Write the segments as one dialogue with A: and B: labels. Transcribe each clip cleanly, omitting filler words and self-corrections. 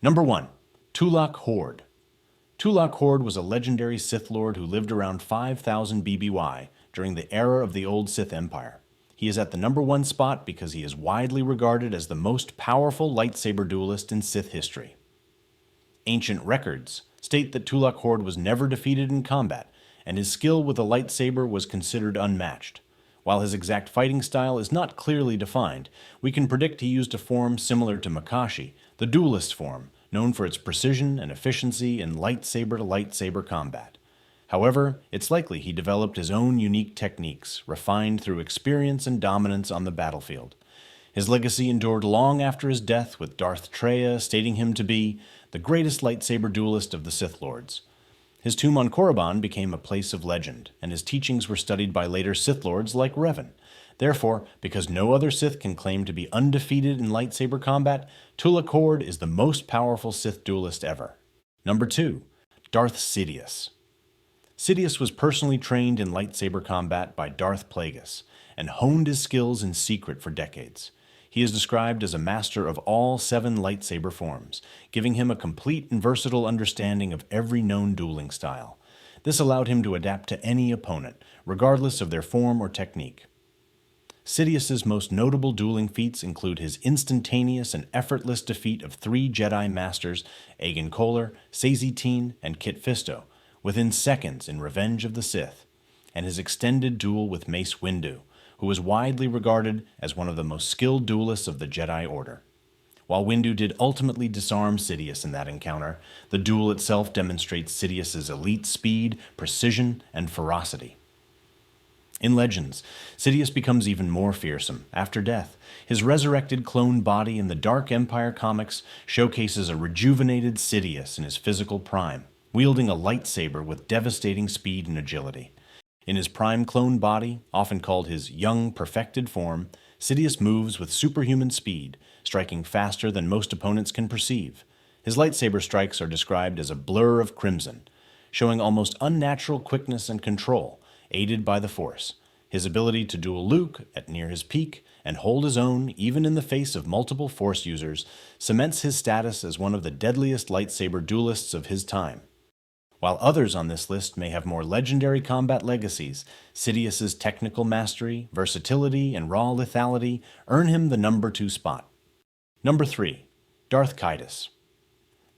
A: Number 1. Tuloc Horde. Tuloc Horde was a legendary Sith Lord who lived around 5000 BBY during the era of the old Sith Empire. He is at the number 1 spot because he is widely regarded as the most powerful lightsaber duelist in Sith history. Ancient records state that Tuloc Horde was never defeated in combat, and his skill with a lightsaber was considered unmatched. While his exact fighting style is not clearly defined, we can predict he used a form similar to Makashi, the duelist form, known for its precision and efficiency in lightsaber-to-lightsaber combat. However, it's likely he developed his own unique techniques, refined through experience and dominance on the battlefield. His legacy endured long after his death, with Darth Traya stating him to be the greatest lightsaber duelist of the Sith Lords. His tomb on Korriban became a place of legend, and his teachings were studied by later Sith Lords like Revan. Therefore, because no other Sith can claim to be undefeated in lightsaber combat, Tuloc Horde is the most powerful Sith duelist ever. Number 2. Darth Cidius. Cidius was personally trained in lightsaber combat by Darth Plagueis, and honed his skills in secret for decades. He is described as a master of all 7 lightsaber forms, giving him a complete and versatile understanding of every known dueling style. This allowed him to adapt to any opponent, regardless of their form or technique. Sidious's most notable dueling feats include his instantaneous and effortless defeat of 3 Jedi Masters, Agen Kolar, Saesee Tiin, and Kit Fisto, within seconds in Revenge of the Sith, and his extended duel with Mace Windu, who was widely regarded as one of the most skilled duelists of the Jedi Order. While Windu did ultimately disarm Sidious in that encounter, the duel itself demonstrates Sidious's elite speed, precision, and ferocity. In Legends, Sidious becomes even more fearsome after death. His resurrected clone body in the Dark Empire comics showcases a rejuvenated Sidious in his physical prime, wielding a lightsaber with devastating speed and agility. In his prime clone body, often called his young, perfected form, Sidious moves with superhuman speed, striking faster than most opponents can perceive. His lightsaber strikes are described as a blur of crimson, showing almost unnatural quickness and control, aided by the Force. His ability to duel Luke at near his peak and hold his own, even in the face of multiple Force users, cements his status as one of the deadliest lightsaber duelists of his time. While others on this list may have more legendary combat legacies, Sidious's technical mastery, versatility, and raw lethality earn him the number 2 spot. Number 3. Darth Kesus.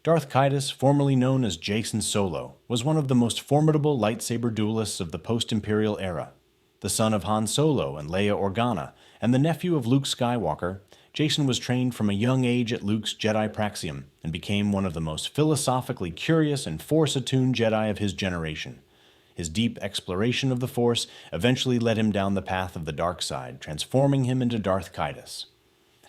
A: Darth Kesus, formerly known as Jacen Solo, was one of the most formidable lightsaber duelists of the post-Imperial era. The son of Han Solo and Leia Organa, and the nephew of Luke Skywalker, Jacen was trained from a young age at Luke's Jedi Praxium and became one of the most philosophically curious and Force-attuned Jedi of his generation. His deep exploration of the Force eventually led him down the path of the dark side, transforming him into Darth Kesus.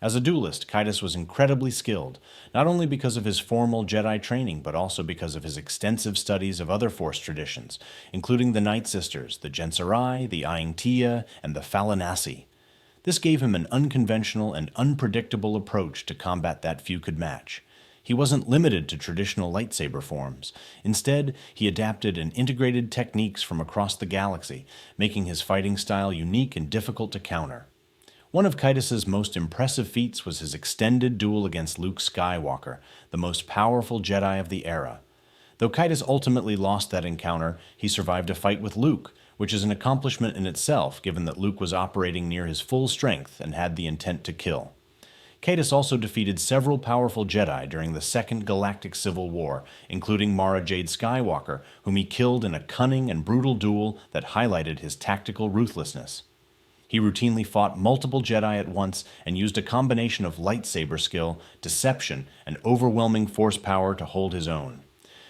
A: As a duelist, Kesus was incredibly skilled, not only because of his formal Jedi training, but also because of his extensive studies of other Force traditions, including the Night Sisters, the Gensarai, the Aintia, and the Falanasi. This gave him an unconventional and unpredictable approach to combat that few could match. He wasn't limited to traditional lightsaber forms. Instead, he adapted and integrated techniques from across the galaxy, making his fighting style unique and difficult to counter. One of Ketus's most impressive feats was his extended duel against Luke Skywalker, the most powerful Jedi of the era. Though Ketus ultimately lost that encounter, he survived a fight with Luke, which is an accomplishment in itself given that Luke was operating near his full strength and had the intent to kill. Ketus also defeated several powerful Jedi during the Second Galactic Civil War, including Mara Jade Skywalker, whom he killed in a cunning and brutal duel that highlighted his tactical ruthlessness. He routinely fought multiple Jedi at once and used a combination of lightsaber skill, deception, and overwhelming Force power to hold his own.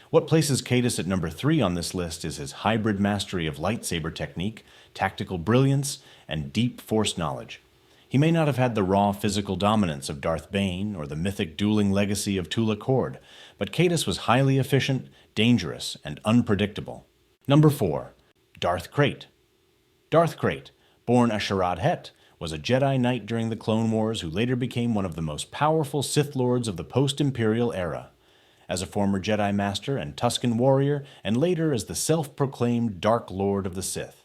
A: What places Ketus at number 3 on this list is his hybrid mastery of lightsaber technique, tactical brilliance, and deep Force knowledge. He may not have had the raw physical dominance of Darth Bane or the mythic dueling legacy of Tuloc Horde, but Ketus was highly efficient, dangerous, and unpredictable. Number 4. Darth Krayt. Darth Krayt, born Asherad Het, was a Jedi Knight during the Clone Wars who later became one of the most powerful Sith Lords of the post-Imperial era. As a former Jedi Master and Tusken warrior, and later as the self-proclaimed Dark Lord of the Sith,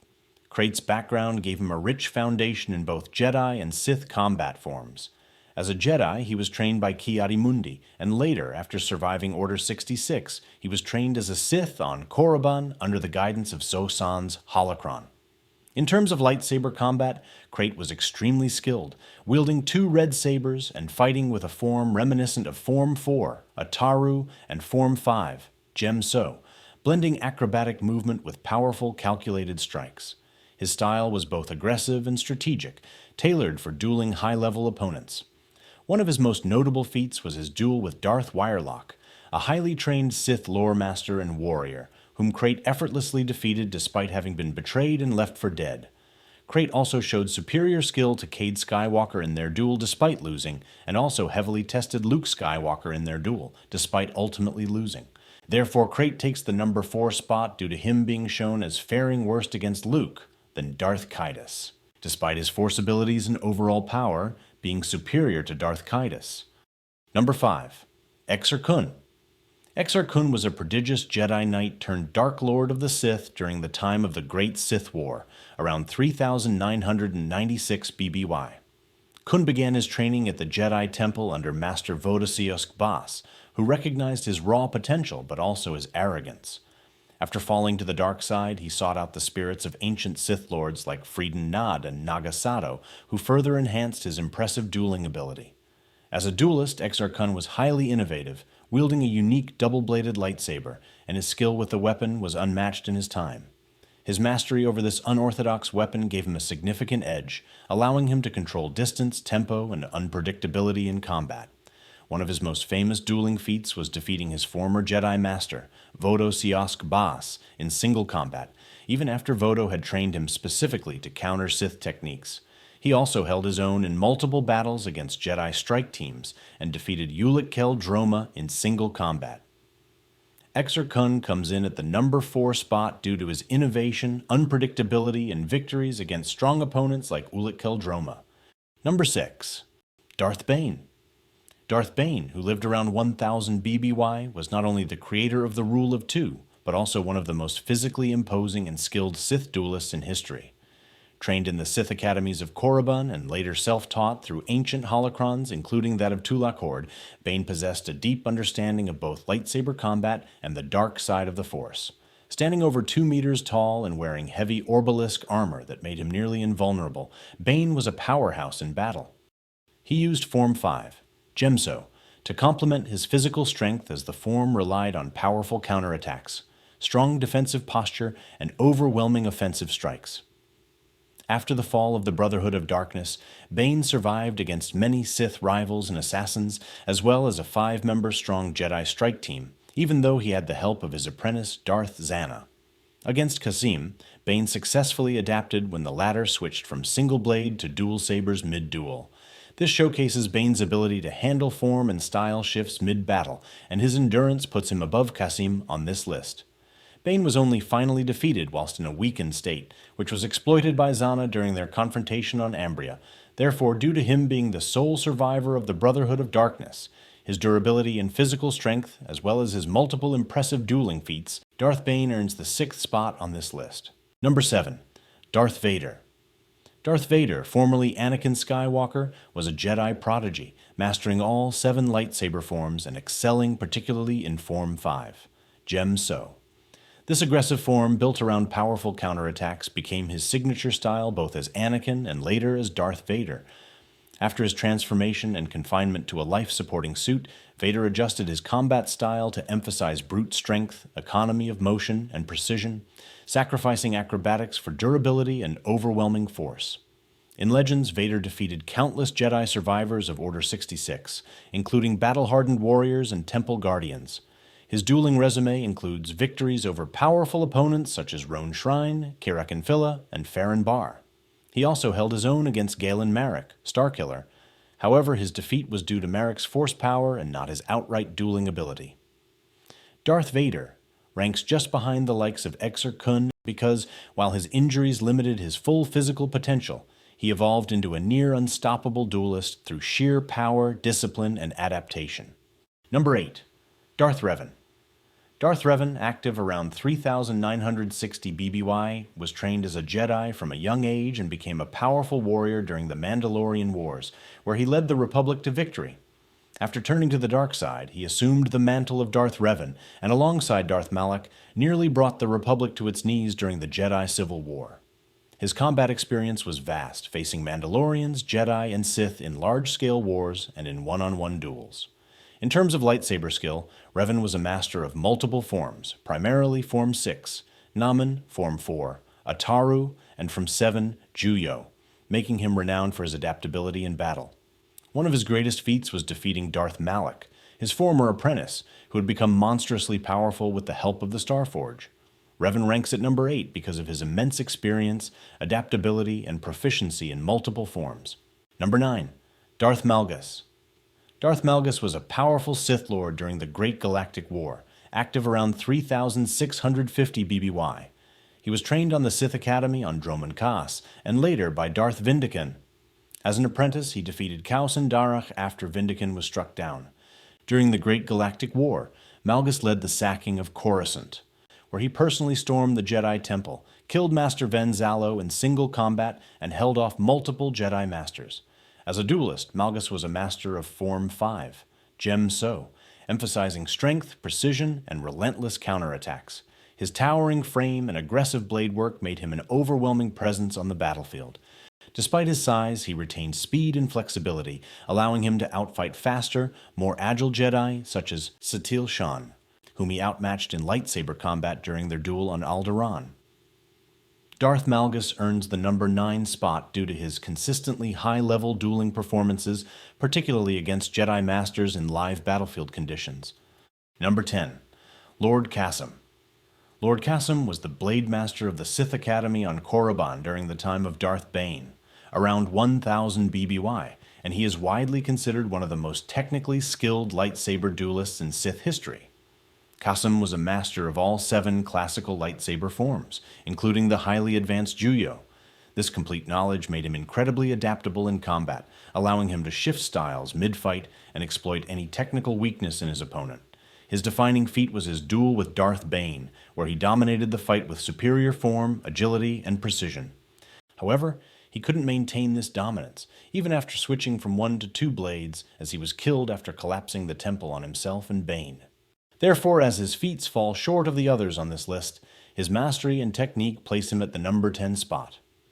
A: Krayt's background gave him a rich foundation in both Jedi and Sith combat forms. As a Jedi, he was trained by Ki-Adi-Mundi, and later, after surviving Order 66, he was trained as a Sith on Korriban under the guidance of So-San's holocron. In terms of lightsaber combat, Krayt was extremely skilled, wielding 2 red sabers and fighting with a form reminiscent of Form 4, Ataru, and Form 5, Jem-So, blending acrobatic movement with powerful calculated strikes. His style was both aggressive and strategic, tailored for dueling high-level opponents. One of his most notable feats was his duel with Darth Wirelock, a highly trained Sith lore master and warrior, whom Krayt effortlessly defeated despite having been betrayed and left for dead. Krayt also showed superior skill to Cade Skywalker in their duel despite losing, and also heavily tested Luke Skywalker in their duel, despite ultimately losing. Therefore, Krayt takes the number 4 spot due to him being shown as faring worse against Luke than Darth Kesus, despite his Force abilities and overall power being superior to Darth Kesus. Number 5. Exar Kun. Exar Kun was a prodigious Jedi Knight turned Dark Lord of the Sith during the time of the Great Sith War, around 3996 BBY. Kun began his training at the Jedi Temple under Master Vodasios Bas, who recognized his raw potential but also his arrogance. After falling to the dark side, he sought out the spirits of ancient Sith Lords like Frieden Nad and Naga Sato, who further enhanced his impressive dueling ability. As a duelist, Exar Kun was highly innovative, wielding a unique double-bladed lightsaber, and his skill with the weapon was unmatched in his time. His mastery over this unorthodox weapon gave him a significant edge, allowing him to control distance, tempo, and unpredictability in combat. One of his most famous dueling feats was defeating his former Jedi master, Vodasios Bas, in single combat, even after Vodo had trained him specifically to counter Sith techniques. He also held his own in multiple battles against Jedi strike teams and defeated Ulic Qel-Droma in single combat. Exar Kun comes in at the number 4 spot due to his innovation, unpredictability, and victories against strong opponents like Ulic Qel-Droma. Number 6. Darth Bane. Darth Bane, who lived around 1000 BBY, was not only the creator of the Rule of Two, but also one of the most physically imposing and skilled Sith duelists in history. Trained in the Sith academies of Korriban and later self-taught through ancient holocrons, including that of Tuloc Horde, Bane possessed a deep understanding of both lightsaber combat and the dark side of the Force. Standing over 2 meters tall and wearing heavy orbalisk armor that made him nearly invulnerable, Bane was a powerhouse in battle. He used Form 5, Jem-So, to complement his physical strength as the form relied on powerful counterattacks, strong defensive posture, and overwhelming offensive strikes. After the fall of the Brotherhood of Darkness, Bane survived against many Sith rivals and assassins, as well as a 5-member strong Jedi strike team, even though he had the help of his apprentice Darth Zana. Against Cassam, Bane successfully adapted when the latter switched from single blade to dual sabers mid-duel. This showcases Bane's ability to handle form and style shifts mid-battle, and his endurance puts him above Cassam on this list. Bane was only finally defeated whilst in a weakened state, which was exploited by Zana during their confrontation on Ambria. Therefore, due to him being the sole survivor of the Brotherhood of Darkness, his durability and physical strength, as well as his multiple impressive dueling feats, Darth Bane earns the 6th spot on this list. Number 7. Darth Vader. Darth Vader, formerly Anakin Skywalker, was a Jedi prodigy, mastering all 7 lightsaber forms and excelling particularly in Form 5, Jem-So. This aggressive form, built around powerful counterattacks, became his signature style both as Anakin and later as Darth Vader. After his transformation and confinement to a life-supporting suit, Vader adjusted his combat style to emphasize brute strength, economy of motion, and precision, sacrificing acrobatics for durability and overwhelming force. In Legends, Vader defeated countless Jedi survivors of Order 66, including battle-hardened warriors and temple guardians. His dueling resume includes victories over powerful opponents such as Roan Shrine, Kirak Infilla, and Farron Bar. He also held his own against Galen Marek, Starkiller. However, his defeat was due to Marek's force power and not his outright dueling ability. Darth Vader ranks just behind the likes of Exar Kun because, while his injuries limited his full physical potential, he evolved into a near-unstoppable duelist through sheer power, discipline, and adaptation. Number 8. Darth Revan. Darth Revan, active around 3,960 BBY, was trained as a Jedi from a young age and became a powerful warrior during the Mandalorian Wars, where he led the Republic to victory. After turning to the dark side, he assumed the mantle of Darth Revan and, alongside Darth Malgus, nearly brought the Republic to its knees during the Jedi Civil War. His combat experience was vast, facing Mandalorians, Jedi, and Sith in large-scale wars and in one-on-one duels. In terms of lightsaber skill, Revan was a master of multiple forms, primarily Form 6, Namen, Form 4, Ataru, and from 7, Juyo, making him renowned for his adaptability in battle. One of his greatest feats was defeating Darth Malgus, his former apprentice, who had become monstrously powerful with the help of the Starforge. Revan ranks at number 8 because of his immense experience, adaptability, and proficiency in multiple forms. Number 9. Darth Malgus. Darth Malgus was a powerful Sith Lord during the Great Galactic War, active around 3,650 BBY. He was trained on the Sith Academy on Dromund Kaas, and later by Darth Vindican. As an apprentice, he defeated Cassam Darach after Vindican was struck down. During the Great Galactic War, Malgus led the sacking of Coruscant, where he personally stormed the Jedi Temple, killed Master Ven Zalo in single combat, and held off multiple Jedi Masters. As a duelist, Malgus was a master of Form 5, Gem So, emphasizing strength, precision, and relentless counterattacks. His towering frame and aggressive blade work made him an overwhelming presence on the battlefield. Despite his size, he retained speed and flexibility, allowing him to outfight faster, more agile Jedi such as Satil Shan, whom he outmatched in lightsaber combat during their duel on Alderaan. Darth Malgus earns the number 9 spot due to his consistently high-level dueling performances, particularly against Jedi Masters in live battlefield conditions. Number 10. Lord Cassam. Lord Cassam was the Blade Master of the Sith Academy on Korriban during the time of Darth Bane, around 1,000 BBY, and he is widely considered one of the most technically skilled lightsaber duelists in Sith history. Cassam was a master of all 7 classical lightsaber forms, including the highly advanced Juyo. This complete knowledge made him incredibly adaptable in combat, allowing him to shift styles mid-fight and exploit any technical weakness in his opponent. His defining feat was his duel with Darth Bane, where he dominated the fight with superior form, agility, and precision. However, he couldn't maintain this dominance, even after switching from 1 to 2 blades, as he was killed after collapsing the temple on himself and Bane. Therefore, as his feats fall short of the others on this list, his mastery and technique place him at the number 10 spot.